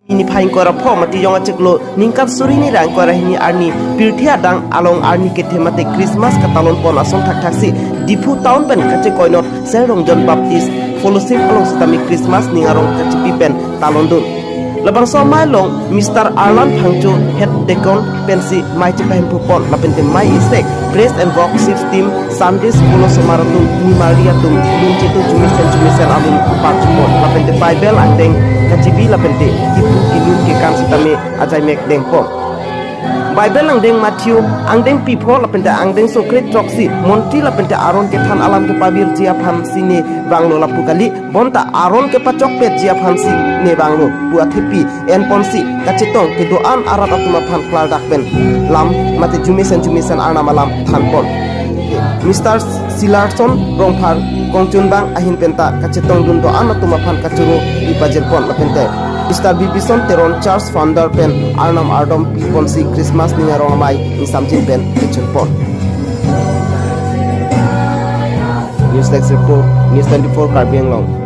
ini phain kora pho mati yonga cheklo ningkap suri ni rang kora hini arni pirthia dang along arni ke themate Christmas katalon pon ason thak thaksi dipu town pen kache koinot serong John Baptist fellowship along stami Christmas ningarong kache pipen talondun labang so mai long Mr. Arlan Phangchu head decon pensi mai chepahim pupon lapente mai isek praise and worship team Sunday school somaratun ni Maria tum lunchitu jumisen alun parchupon lapente Bible andeng kajibi lapente ipu kilun ke kan sitame ajai mek dengpon Bible angdeng Matthew angdeng pipo lapente angdeng Sokret troksi monti lapente Aaron ke than alam ke pabir jia pham sine banglo lapukali bonta Aaron ke pacok pet jia pham sine banglo buat happy en ponsi kacitong ke doan arat atuma phan klar dakben lam mate jumisen arna malam than pon Mr. Silarson rongphar kongchun bang ahin penta kacitong dun doan atuma phan kachuru ipajer pon lapente Mr. Bibison Teron Charles Founder Pen Arnam Ardom Ponsi Christmas Ningarong Mai Nisamjin Pen Kitchen Pon News Text Report News 24 Karbiang Long